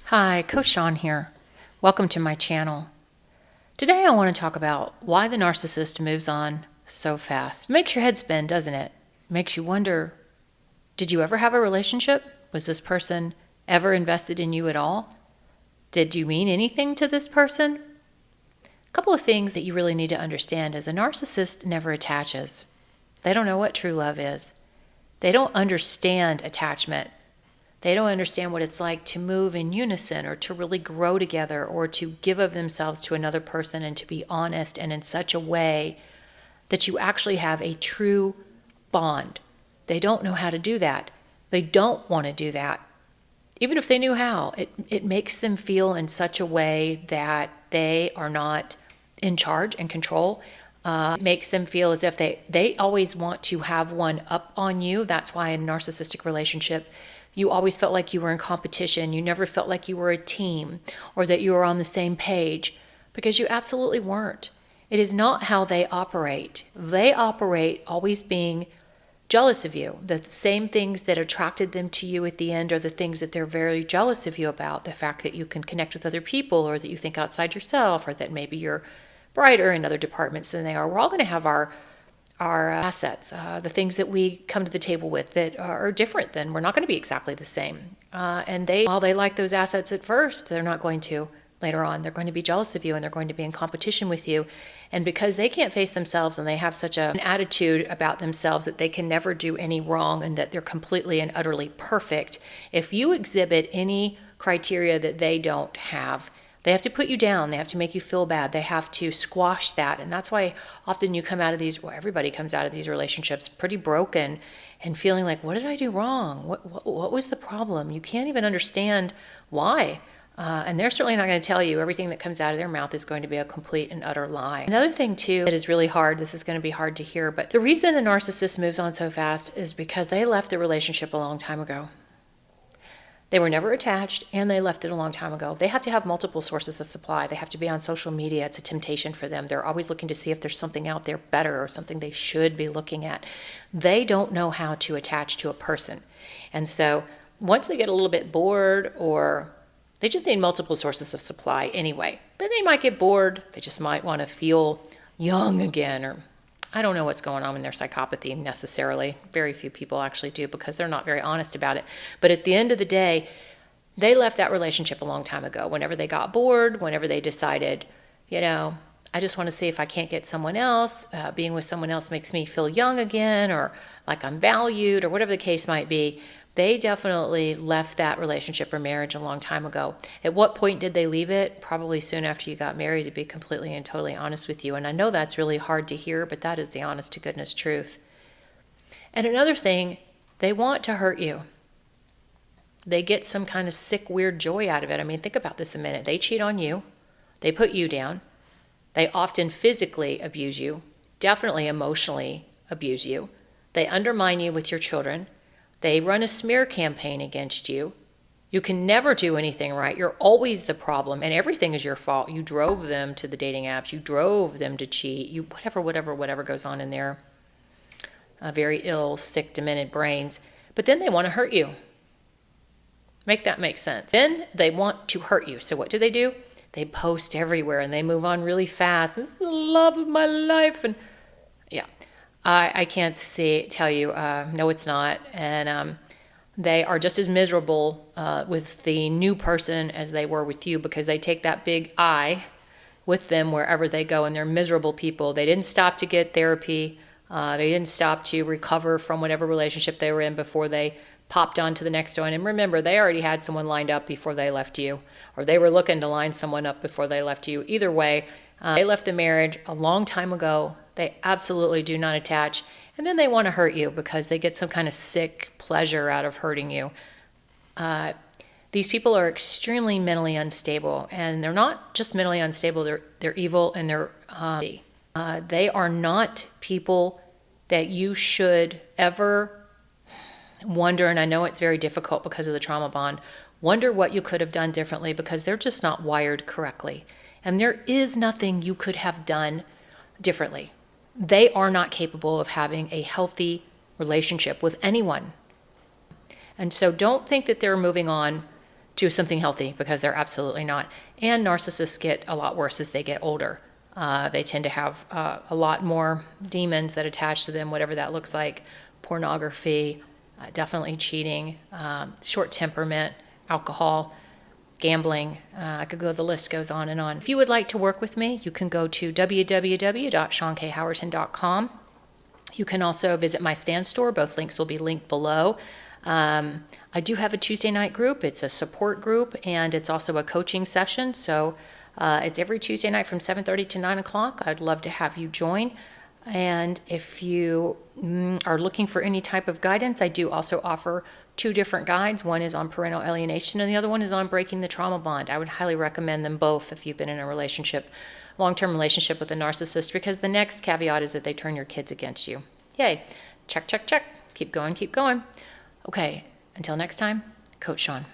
Hi, Coach Shawn here. Welcome to my channel. Today I want to talk about why the narcissist moves on so fast. It makes your head spin, doesn't it? Makes you wonder, did you ever have a relationship? Was this person ever invested in you at all? Did you mean anything to this person? A couple of things that you really need to understand is a narcissist never attaches. They don't know what true love is. They don't understand attachment. They don't understand what it's like to move in unison or to really grow together or to give of themselves to another person and to be honest and in such a way that you actually have a true bond. They don't know how to do that. They don't want to do that. Even if they knew how, it makes them feel in such a way that they are not in charge and control. It makes them feel as if they always want to have one up on you. That's why in a narcissistic relationship, you always felt like you were in competition. You never felt like you were a team or that you were on the same page, because you absolutely weren't. It is not how they operate. They operate always being jealous of you. The same things that attracted them to you at the end are the things that they're very jealous of you about. The fact that you can connect with other people, or that you think outside yourself, or that maybe you're brighter in other departments than they are. We're all going to have our assets, the things that we come to the table with that are different. Then we're not going to be exactly the same. And while they like those assets at first, they're not going to later on. They're going to be jealous of you, and they're going to be in competition with you. And because they can't face themselves, and they have such an attitude about themselves that they can never do any wrong and that they're completely and utterly perfect, if you exhibit any criteria that they don't have, they have to put you down. They have to make you feel bad. They have to squash that. And that's why often you come out of these, everybody comes out of these relationships pretty broken and feeling like, what did I do wrong? What was the problem? You can't even understand why. And they're certainly not going to tell you. Everything that comes out of their mouth is going to be a complete and utter lie. Another thing too that is really hard, this is going to be hard to hear, but the reason a narcissist moves on so fast is because they left the relationship a long time ago. They were never attached, and they left it a long time ago. They have to have multiple sources of supply. They have to be on social media. It's a temptation for them. They're always looking to see if there's something out there better or something they should be looking at. They don't know how to attach to a person. And so once they get a little bit bored, or they just need multiple sources of supply anyway, but they might get bored. They just might want to feel young again, or I don't know what's going on in their psychopathy necessarily. Very few people actually do, because they're not very honest about it. But at the end of the day, they left that relationship a long time ago. Whenever they got bored, whenever they decided, I just want to see if I can't get someone else. Being with someone else makes me feel young again, or like I'm valued, or whatever the case might be. They definitely left that relationship or marriage a long time ago. At what point did they leave it? Probably soon after you got married, to be completely and totally honest with you. And I know that's really hard to hear, but that is the honest to goodness truth. And another thing, they want to hurt you. They get some kind of sick, weird joy out of it. I mean, think about this a minute. They cheat on you. They put you down. They often physically abuse you, definitely emotionally abuse you. They undermine you with your children. They run a smear campaign against you. You can never do anything right. You're always the problem, and everything is your fault. You drove them to the dating apps. You drove them to cheat. You whatever goes on in their very ill, sick, demented brains. But then they want to hurt you. Make that make sense. Then they want to hurt you. So what do? They post everywhere, and they move on really fast. This is the love of my life, and yeah. I can't tell you, no, it's not. And they are just as miserable with the new person as they were with you, because they take that big I with them wherever they go, and they're miserable people. They didn't stop to get therapy. They didn't stop to recover from whatever relationship they were in before they popped on to the next one. And remember, they already had someone lined up before they left you, or they were looking to line someone up before they left you. Either way, they left the marriage a long time ago. They absolutely do not attach. And then they want to hurt you because they get some kind of sick pleasure out of hurting you. These people are extremely mentally unstable, and they're not just mentally unstable. They're evil, and they are not people that you should ever wonder, and I know it's very difficult because of the trauma bond, wonder what you could have done differently, because they're just not wired correctly. And there is nothing you could have done differently. They are not capable of having a healthy relationship with anyone. And so don't think that they're moving on to something healthy, because they're absolutely not. And narcissists get a lot worse as they get older. They tend to have a lot more demons that attach to them, whatever that looks like. Pornography, definitely cheating, short temperament, alcohol, gambling. I could go, the list goes on and on. If you would like to work with me, you can go to www.ShawnKHowerton.com. You can also visit my Stand store. Both links will be linked below. I do have a Tuesday night group. It's a support group, and it's also a coaching session. So it's every Tuesday night from 7:30 to 9 o'clock. I'd love to have you join. And if you are looking for any type of guidance, I do also offer 2 different guides. One is on parental alienation, and the other one is on breaking the trauma bond. I would highly recommend them both if you've been in a relationship, long-term relationship with a narcissist, because the next caveat is that they turn your kids against you. Yay. Check, check, check. Keep going, keep going. Okay, until next time, Coach Shawn.